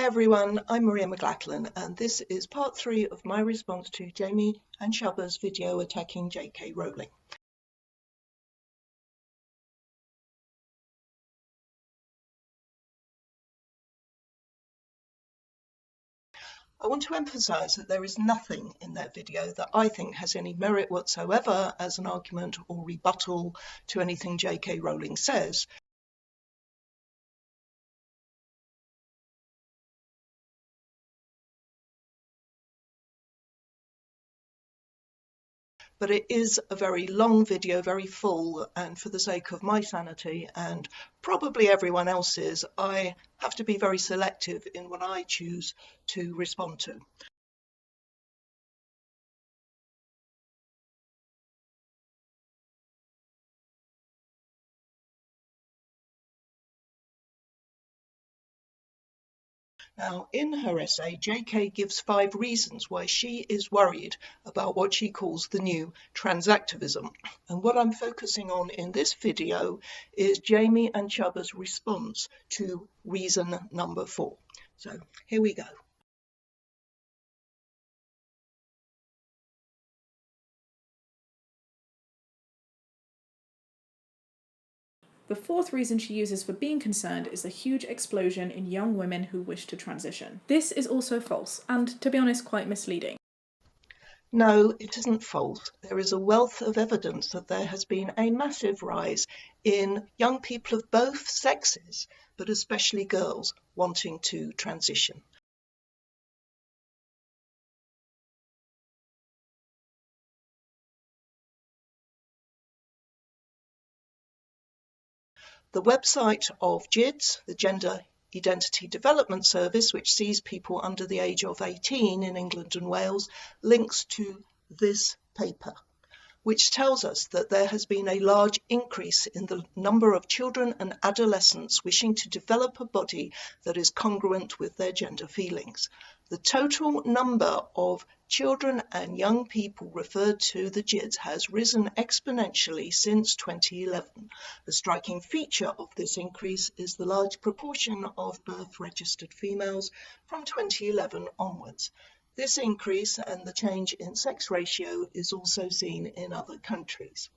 everyone, I'm Maria McLachlan and this is part 3 of my response to Jamie and Shubba's video attacking J.K. Rowling. I want to emphasise that there is nothing in that video that I think has any merit whatsoever as an argument or rebuttal to anything J.K. Rowling says. But it is a very long video, very full, and for the sake of my sanity and probably everyone else's, I have to be very selective in what I choose to respond to. Now, in her essay, J.K. gives 5 reasons why she is worried about what she calls the new transactivism. And what I'm focusing on in this video is Jamie and Shubba's response to reason number 4. So here we go. The fourth reason she uses for being concerned is the huge explosion in young women who wish to transition. This is also false, and to be honest, quite misleading. No, it isn't false. There is a wealth of evidence that there has been a massive rise in young people of both sexes, but especially girls, wanting to transition. The website of GIDS, the Gender Identity Development Service, which sees people under the age of 18 in England and Wales, links to this paper, which tells us that there has been a large increase in the number of children and adolescents wishing to develop a body that is congruent with their gender feelings. The total number of children and young people referred to the GIDS has risen exponentially since 2011. The striking feature of this increase is the large proportion of birth-registered females from 2011 onwards. This increase and the change in sex ratio is also seen in other countries.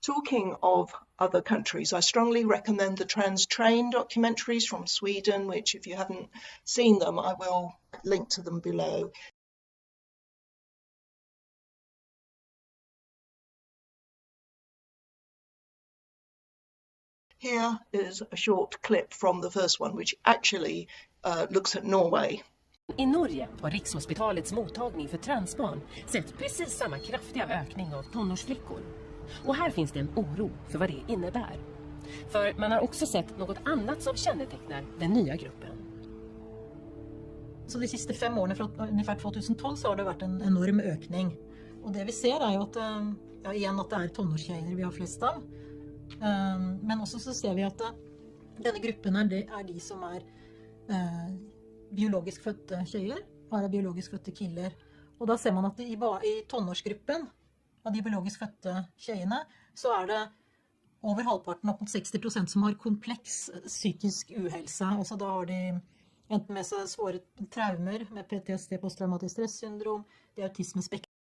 Talking of other countries, I strongly recommend the Trans Train documentaries from Sweden, which if you haven't seen them, I will link to them below. Here is a short clip from the first one, which actually looks at Norway. I Norge har Rikshospitalets mottagning för transbarn sett precis samma kraftiga ökning av tonårsflickor. Och här finns det en oro för vad det innebär. För man har också sett något annat som kännetecknar den nya gruppen. Så de siste 5 årene, fra ungefär 2012, så har det vært en enorm økning. Og det vi ser er jo at, ja, igjen at det er tonårstjejer vi har flest av. Men også så ser vi at denne gruppen er de som er biologisk fødte tjejer, bare biologisk fødte killer. Og da ser man at i tonårsgruppen av de biologisk fødte tjejene, så er det over halvparten, opp mot 60% som har kompleks psykisk uhelse. Altså da har de enten med seg svåre traumer med PTSD, posttraumatisk stressyndrom, det er autismespektrum.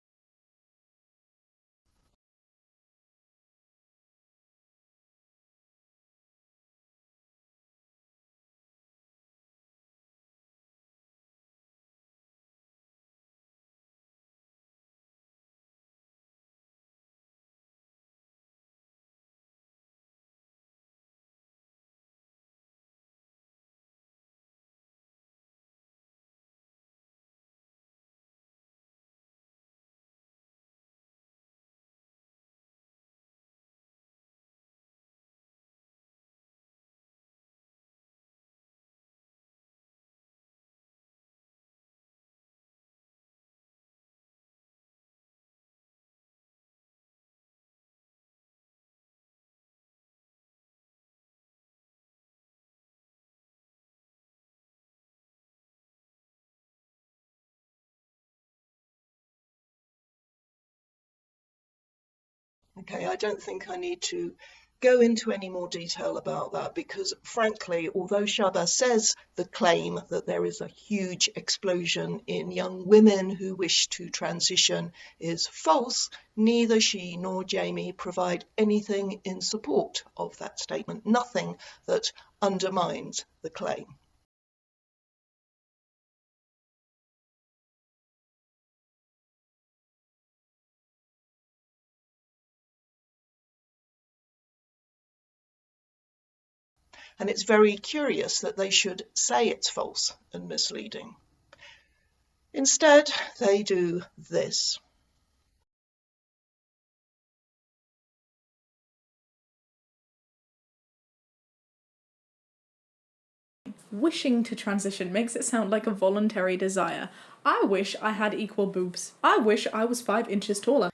Okay, I don't think I need to go into any more detail about that because, frankly, although Shaba says the claim that there is a huge explosion in young women who wish to transition is false, neither she nor Jamie provide anything in support of that statement, nothing that undermines the claim. And it's very curious that they should say it's false and misleading. Instead, they do this. Wishing to transition makes it sound like a voluntary desire. I wish I had equal boobs. I wish I was 5 inches taller.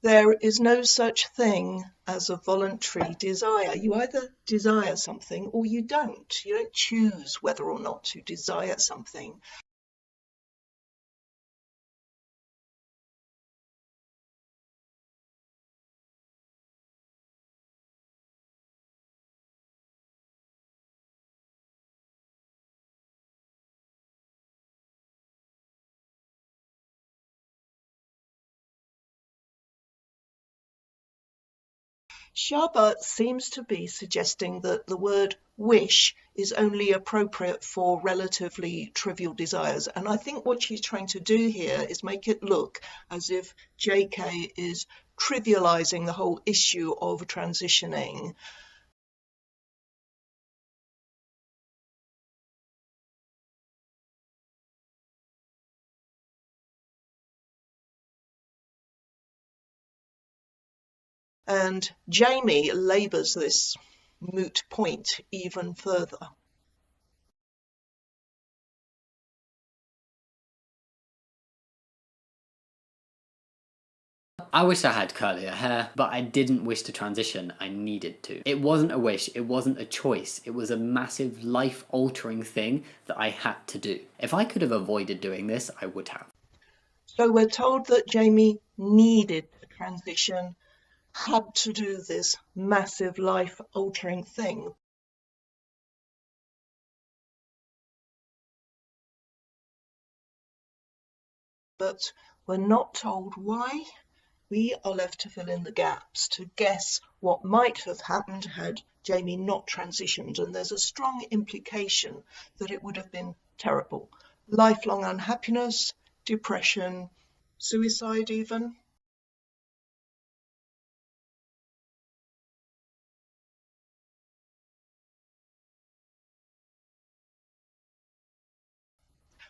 There is no such thing as a voluntary desire. You either desire something or you don't. You don't choose whether or not to desire something. Shaba seems to be suggesting that the word wish is only appropriate for relatively trivial desires. And I think what she's trying to do here is make it look as if JK is trivializing the whole issue of transitioning. And Jamie labours this moot point even further. I wish I had curlier hair, but I didn't wish to transition, I needed to. It wasn't a wish, it wasn't a choice, it was a massive life-altering thing that I had to do. If I could have avoided doing this, I would have. So we're told that Jamie needed to transition, had to do this massive life-altering thing. But we're not told why. We are left to fill in the gaps, to guess what might have happened had Jamie not transitioned. And there's a strong implication that it would have been terrible. Lifelong unhappiness, depression, suicide even.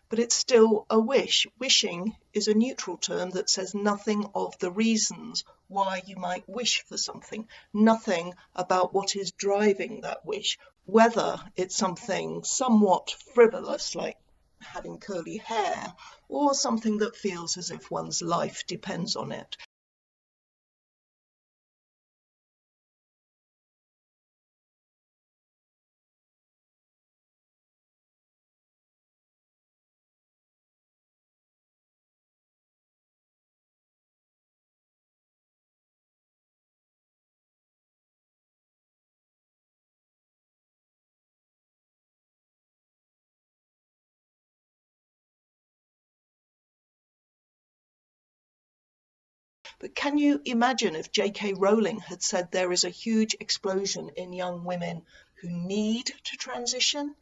But it's still a wish. Wishing is a neutral term that says nothing of the reasons why you might wish for something, nothing about what is driving that wish, whether it's something somewhat frivolous like having curly hair or something that feels as if one's life depends on it. But can you imagine if J.K. Rowling had said there is a huge explosion in young women who need to transition?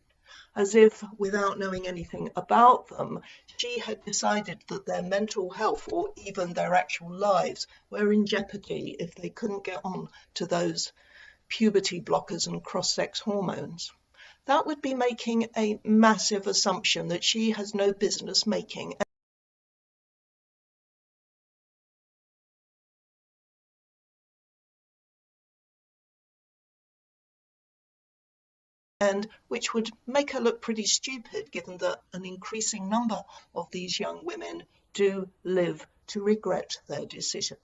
As if, without knowing anything about them, she had decided that their mental health or even their actual lives were in jeopardy if they couldn't get on to those puberty blockers and cross-sex hormones. That would be making a massive assumption that she has no business making. And which would make her look pretty stupid given that an increasing number of these young women do live to regret their decision.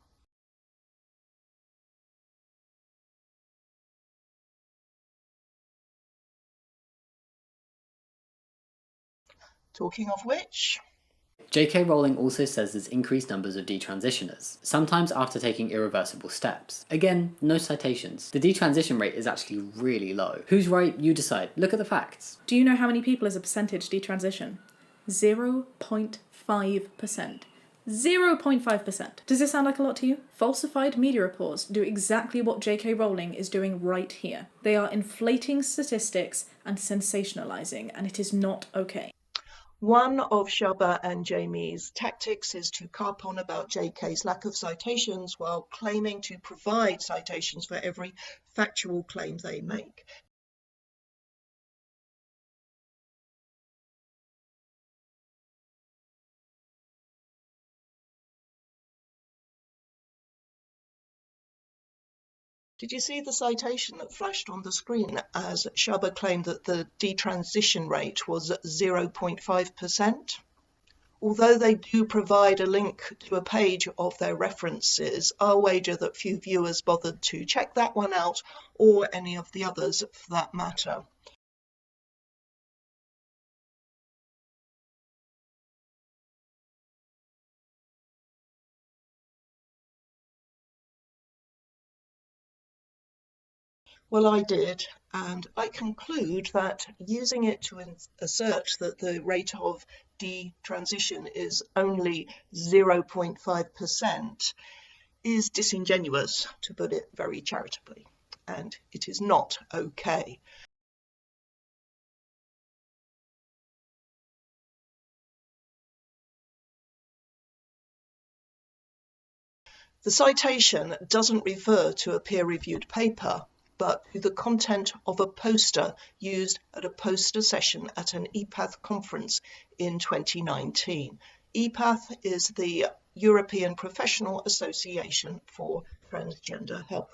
Talking of which, J.K. Rowling also says there's increased numbers of detransitioners, sometimes after taking irreversible steps. Again, no citations. The detransition rate is actually really low. Who's right? You decide. Look at the facts. Do you know how many people as a percentage detransition? 0.5%. 0.5%. Does this sound like a lot to you? Falsified media reports do exactly what J.K. Rowling is doing right here. They are inflating statistics and sensationalizing, and it is not okay. One of Shaba and Jamie's tactics is to carp on about JK's lack of citations while claiming to provide citations for every factual claim they make. Did you see the citation that flashed on the screen as Shaba claimed that the detransition rate was 0.5%? Although they do provide a link to a page of their references, I'll wager that few viewers bothered to check that one out, or any of the others for that matter. Well, I did, and I conclude that using it to assert that the rate of detransition is only 0.5% is disingenuous, to put it very charitably, and it is not okay. The citation doesn't refer to a peer-reviewed paper, but to the content of a poster used at a poster session at an EPATH conference in 2019. EPATH is the European Professional Association for Transgender Health.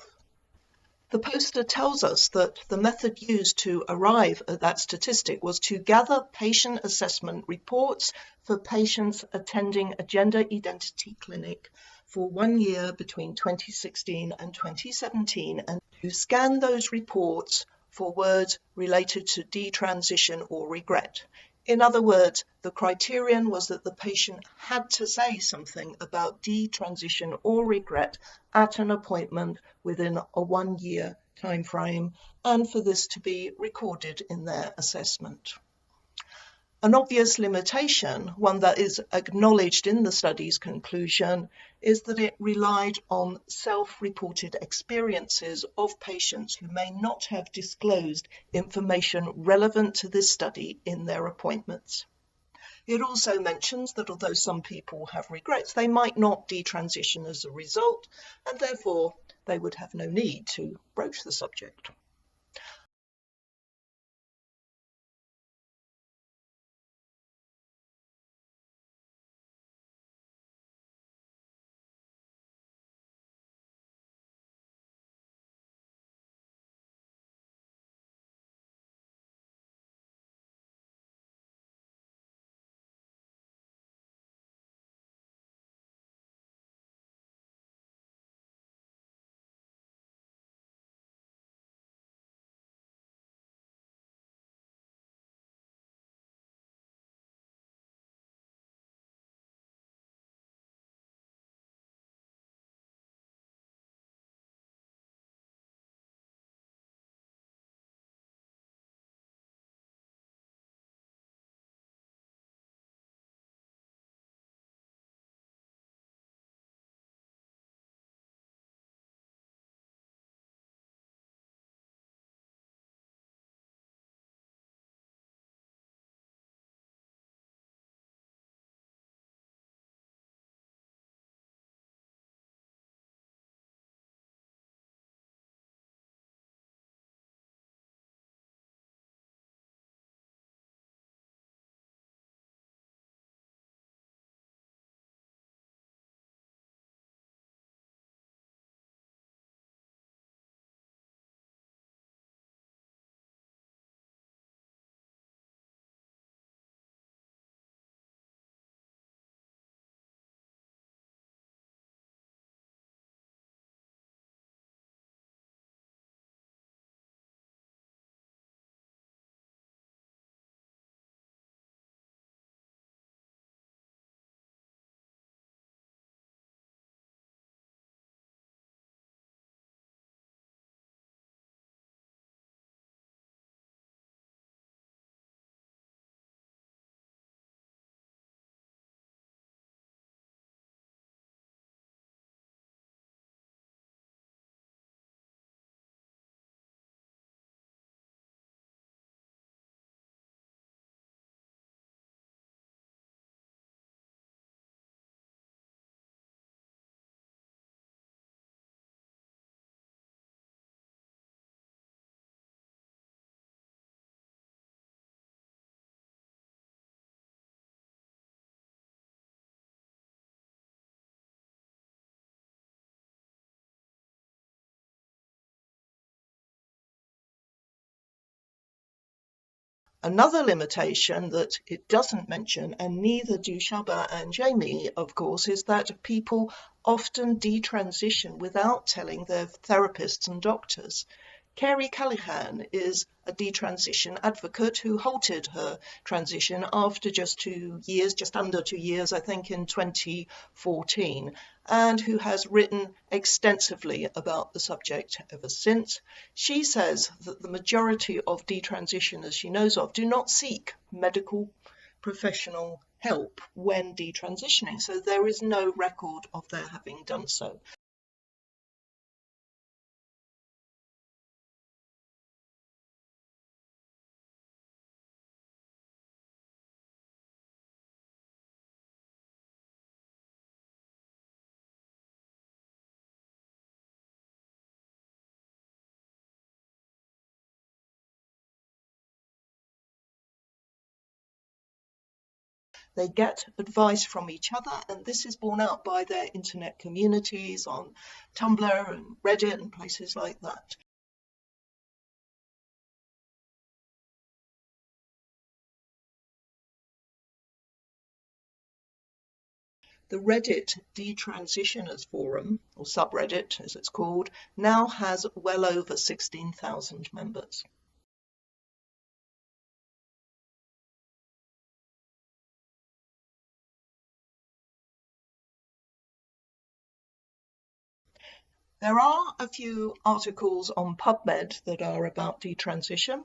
The poster tells us that the method used to arrive at that statistic was to gather patient assessment reports for patients attending a gender identity clinic for 1 year between 2016 and 2017, and to scan those reports for words related to detransition or regret. In other words, the criterion was that the patient had to say something about detransition or regret at an appointment within a 1 year time frame, and for this to be recorded in their assessment. An obvious limitation, one that is acknowledged in the study's conclusion, is that it relied on self-reported experiences of patients who may not have disclosed information relevant to this study in their appointments. It also mentions that although some people have regrets, they might not detransition as a result, and therefore they would have no need to broach the subject. Another limitation that it doesn't mention, and neither do Shaba and Jamie, of course, is that people often detransition without telling their therapists and doctors. Kerry Callahan is a detransition advocate who halted her transition after just 2 years, just under 2 years, I think, in 2014, and who has written extensively about the subject ever since. She says that the majority of detransitioners she knows of do not seek medical professional help when detransitioning, so there is no record of their having done so. They get advice from each other, and this is borne out by their internet communities on Tumblr and Reddit and places like that. The Reddit Detransitioners Forum, or subreddit as it's called, now has well over 16,000 members. There are a few articles on PubMed that are about detransition.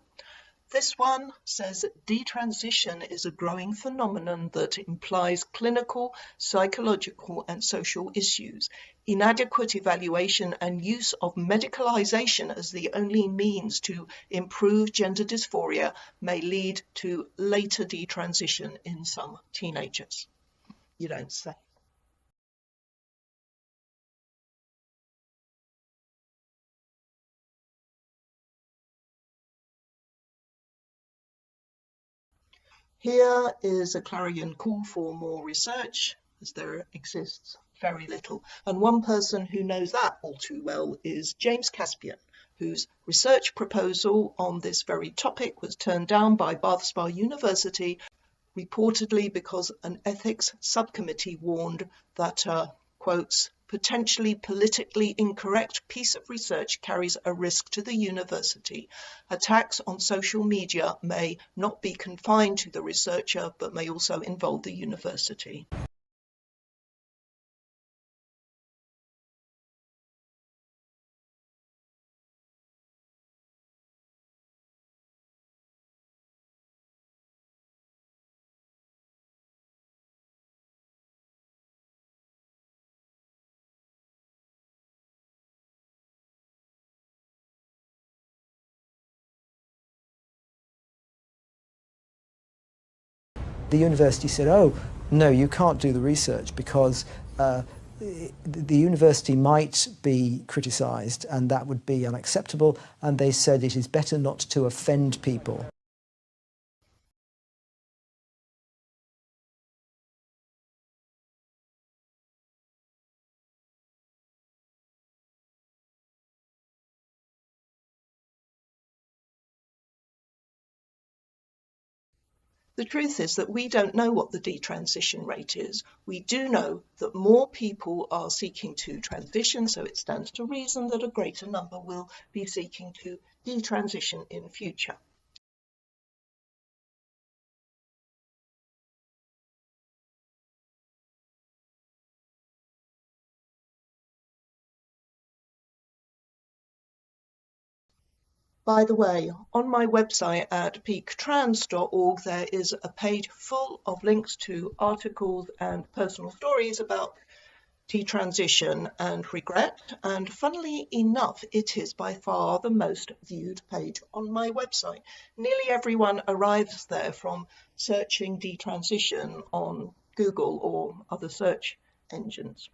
This one says detransition is a growing phenomenon that implies clinical, psychological, and social issues. Inadequate evaluation and use of medicalization as the only means to improve gender dysphoria may lead to later detransition in some teenagers. You don't say. Here is a clarion call for more research, as there exists very little. And one person who knows that all too well is James Caspian, whose research proposal on this very topic was turned down by Bath Spa University, reportedly because an ethics subcommittee warned that quotes, potentially politically incorrect piece of research carries a risk to the university. Attacks on social media may not be confined to the researcher, but may also involve the university. The university said, oh, no, you can't do the research because the university might be criticised and that would be unacceptable, and they said it is better not to offend people. The truth is that we don't know what the detransition rate is. We do know that more people are seeking to transition, so it stands to reason that a greater number will be seeking to detransition in future. By the way, on my website at peaktrans.org, there is a page full of links to articles and personal stories about detransition and regret. And funnily enough, it is by far the most viewed page on my website. Nearly everyone arrives there from searching detransition on Google or other search engines.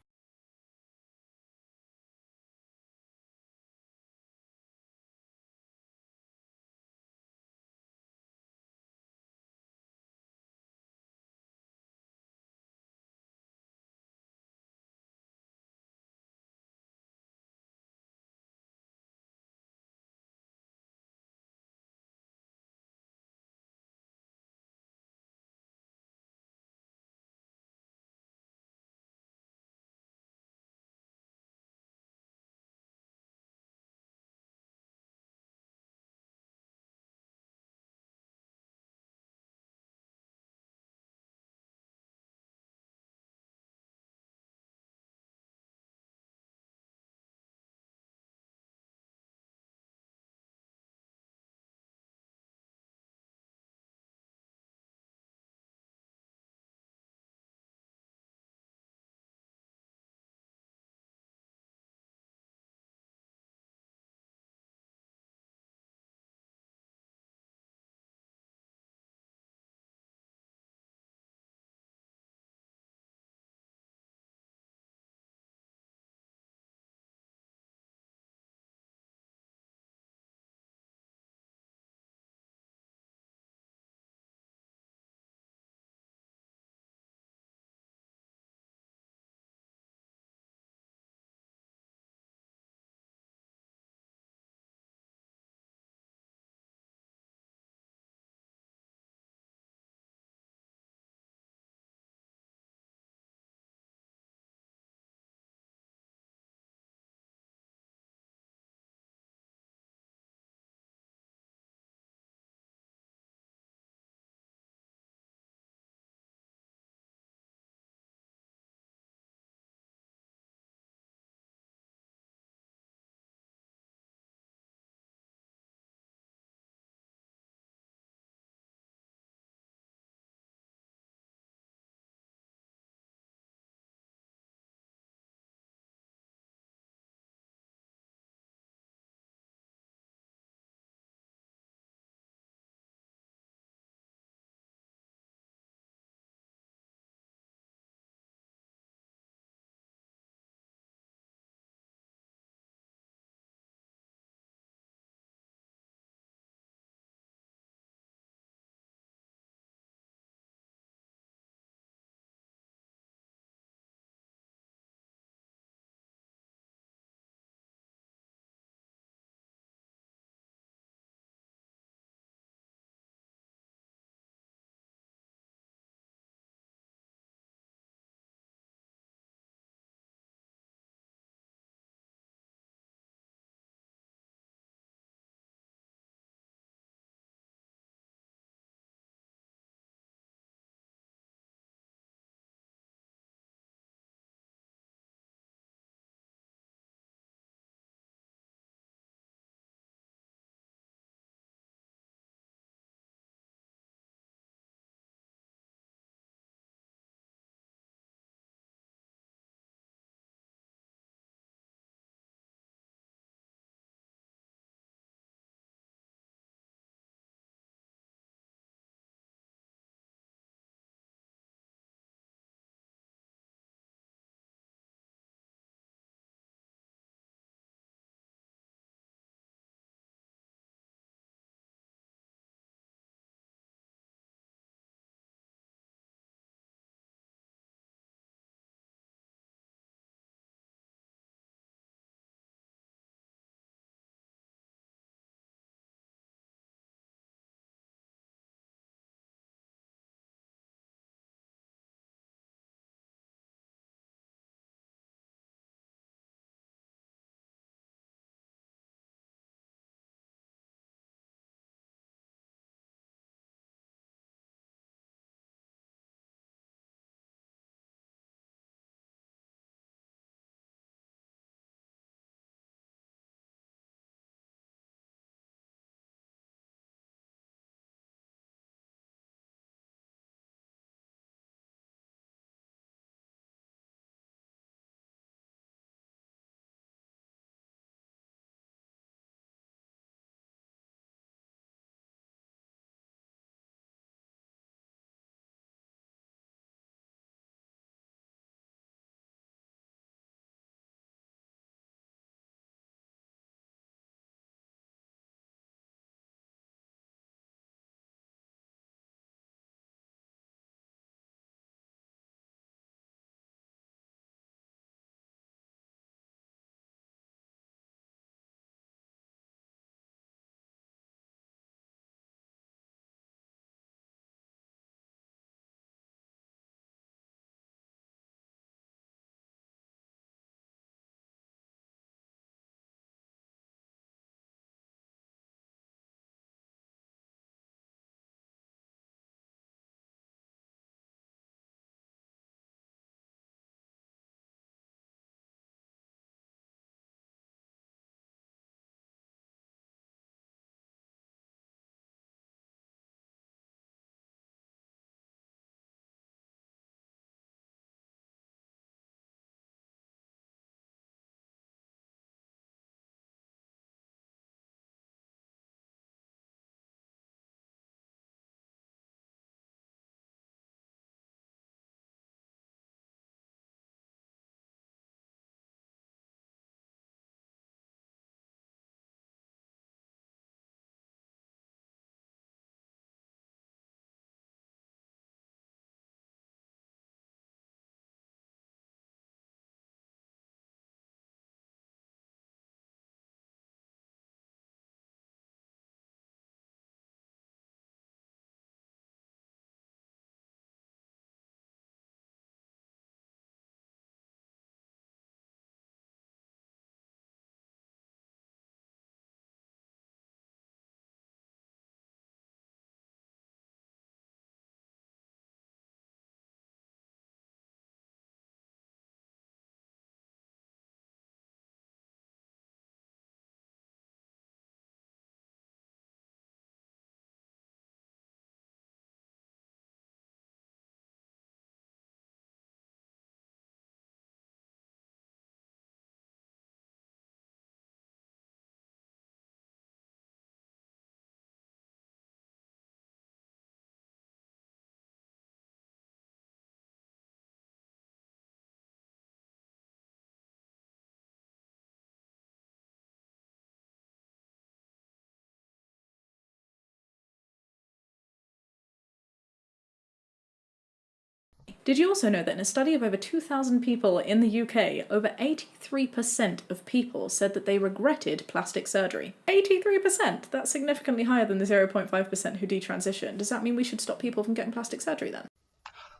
Did you also know that in a study of over 2,000 people in the UK, over 83% of people said that they regretted plastic surgery? 83%! That's significantly higher than the 0.5% who detransitioned. Does that mean we should stop people from getting plastic surgery then?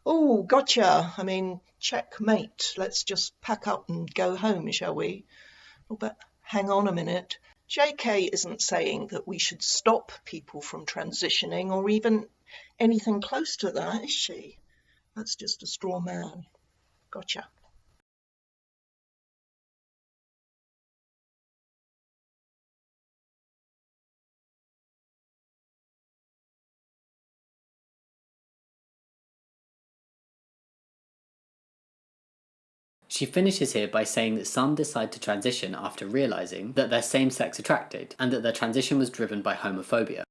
Oh, gotcha. I mean, checkmate. Let's just pack up and go home, shall we? Oh, but hang on a minute. JK isn't saying that we should stop people from transitioning or even anything close to that, is she? That's just a straw man. Gotcha. She finishes here by saying that some decide to transition after realising that they're same-sex attracted and that their transition was driven by homophobia.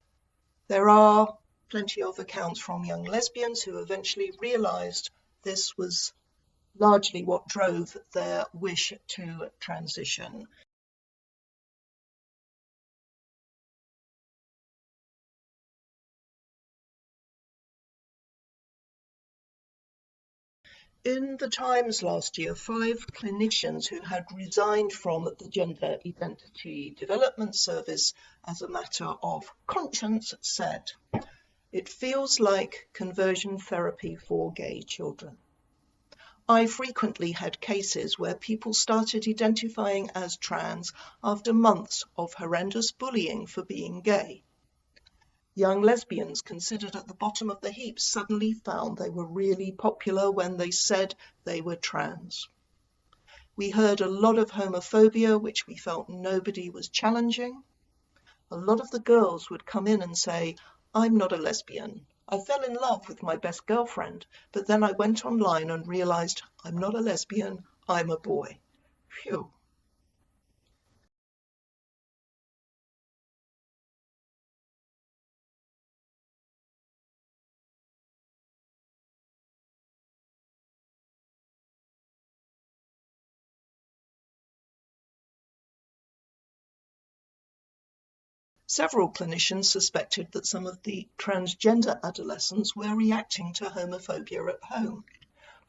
There are plenty of accounts from young lesbians who eventually realised this was largely what drove their wish to transition. In the Times last year, 5 clinicians who had resigned from the Gender Identity Development Service as a matter of conscience said, "It feels like conversion therapy for gay children." I frequently had cases where people started identifying as trans after months of horrendous bullying for being gay. Young lesbians considered at the bottom of the heap suddenly found they were really popular when they said they were trans. We heard a lot of homophobia, which we felt nobody was challenging. A lot of the girls would come in and say, "I'm not a lesbian. I fell in love with my best girlfriend, but then I went online and realized I'm not a lesbian, I'm a boy." Phew. Several clinicians suspected that some of the transgender adolescents were reacting to homophobia at home.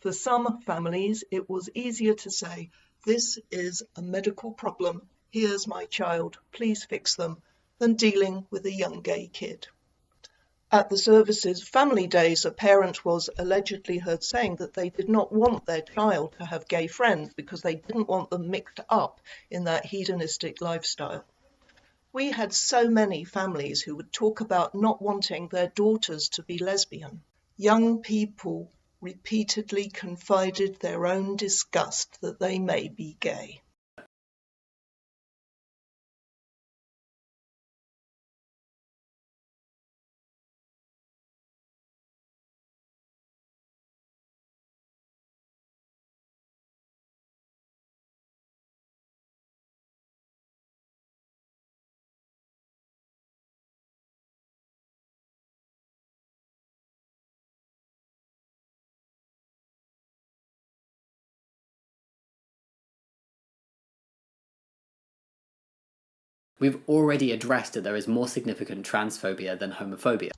For some families, it was easier to say, "This is a medical problem, here's my child, please fix them," than dealing with a young gay kid. At the service's family days, a parent was allegedly heard saying that they did not want their child to have gay friends because they didn't want them mixed up in that hedonistic lifestyle. We had so many families who would talk about not wanting their daughters to be lesbian. Young people repeatedly confided their own disgust that they may be gay. We've already addressed that there is more significant transphobia than homophobia.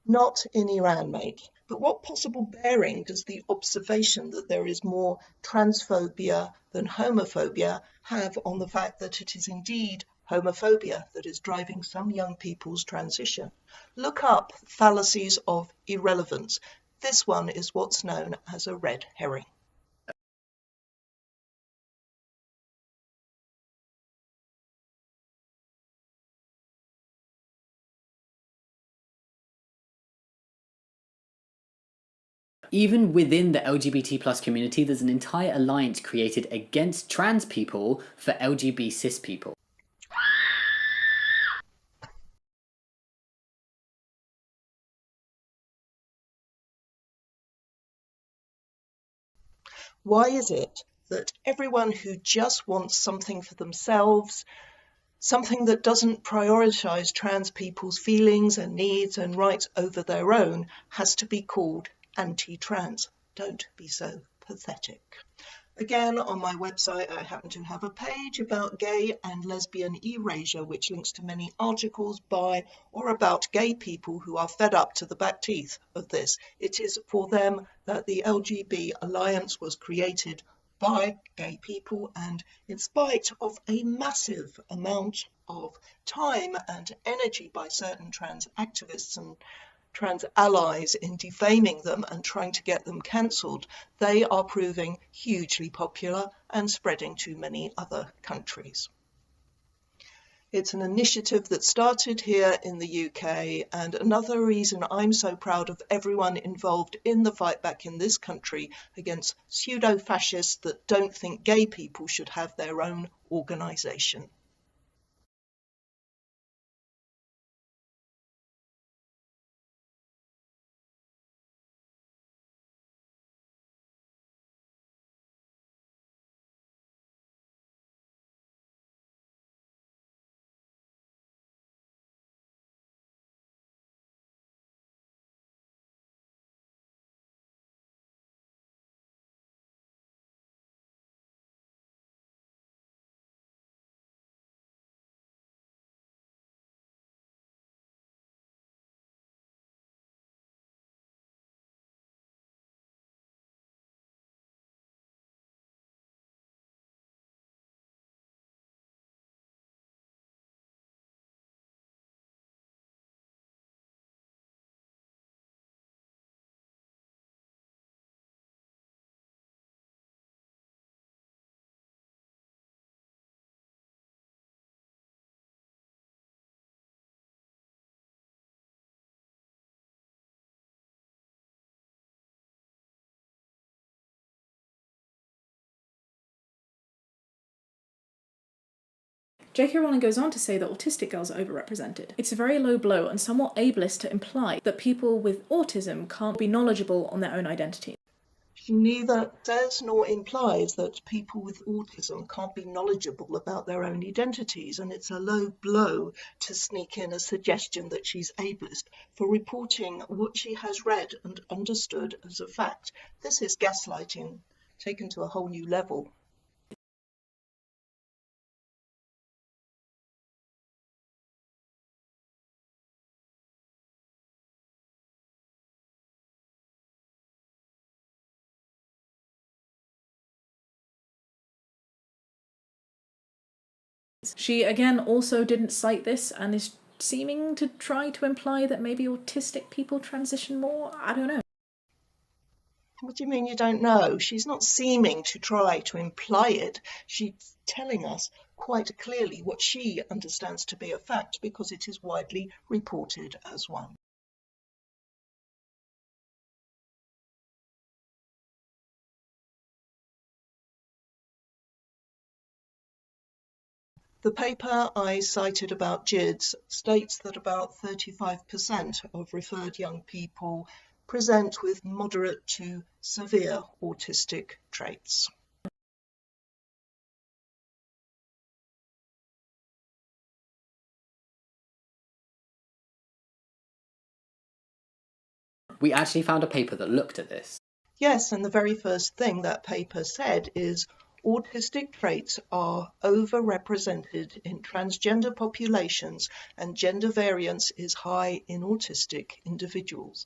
Not in Iran, mate. But what possible bearing does the observation that there is more transphobia than homophobia have on the fact that it is indeed homophobia that is driving some young people's transition? Look up fallacies of irrelevance. This one is what's known as a red herring. Even within the LGBT plus community, there's an entire alliance created against trans people for LGBT cis people. Why is it that everyone who just wants something for themselves, something that doesn't prioritise trans people's feelings and needs and rights over their own, has to be called anti-trans? Don't be so pathetic. Again, on my website, I happen to have a page about gay and lesbian erasure, which links to many articles by or about gay people who are fed up to the back teeth of this. It is for them that the LGB Alliance was created by gay people, and in spite of a massive amount of time and energy by certain trans activists and trans allies in defaming them and trying to get them cancelled, they are proving hugely popular and spreading to many other countries. It's an initiative that started here in the UK, and another reason I'm so proud of everyone involved in the fight back in this country against pseudo-fascists that don't think gay people should have their own organisation. J.K. Rowling goes on to say that autistic girls are overrepresented. It's a very low blow and somewhat ableist to imply that people with autism can't be knowledgeable on their own identity. She neither says nor implies that people with autism can't be knowledgeable about their own identities, and it's a low blow to sneak in a suggestion that she's ableist for reporting what she has read and understood as a fact. This is gaslighting taken to a whole new level. She again also didn't cite this and is seeming to try to imply that maybe autistic people transition more. I don't know. What do you mean you don't know? She's not seeming to try to imply it. She's telling us quite clearly what she understands to be a fact because it is widely reported as one. The paper I cited about GIDS states that about 35% of referred young people present with moderate to severe autistic traits. We actually found a paper that looked at this. Yes, and the very first thing that paper said is autistic traits are overrepresented in transgender populations and gender variance is high in autistic individuals.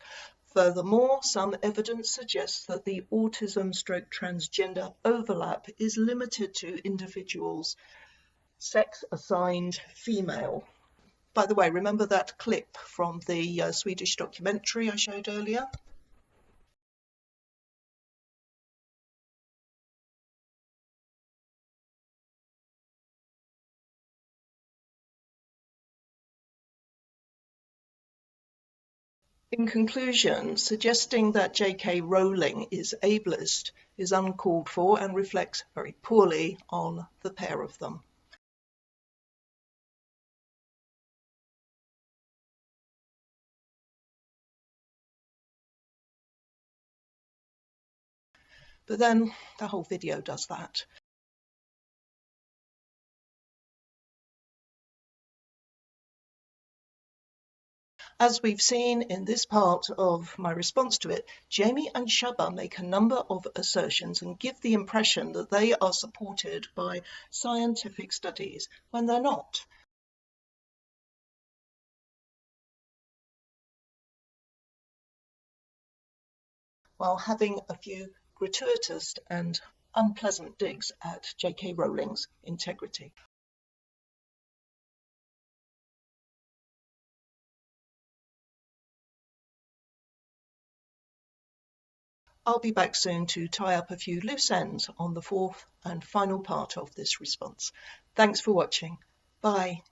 Furthermore, some evidence suggests that the autism/transgender overlap is limited to individuals sex-assigned female. By the way, remember that clip from the Swedish documentary I showed earlier? In conclusion, suggesting that J.K. Rowling is ableist is uncalled for and reflects very poorly on the pair of them. But then the whole video does that. As we've seen in this part of my response to it, Jamie and Shaba make a number of assertions and give the impression that they are supported by scientific studies when they're not. While having a few gratuitous and unpleasant digs at J.K. Rowling's integrity. I'll be back soon to tie up a few loose ends on the fourth and final part of this response. Thanks for watching. Bye.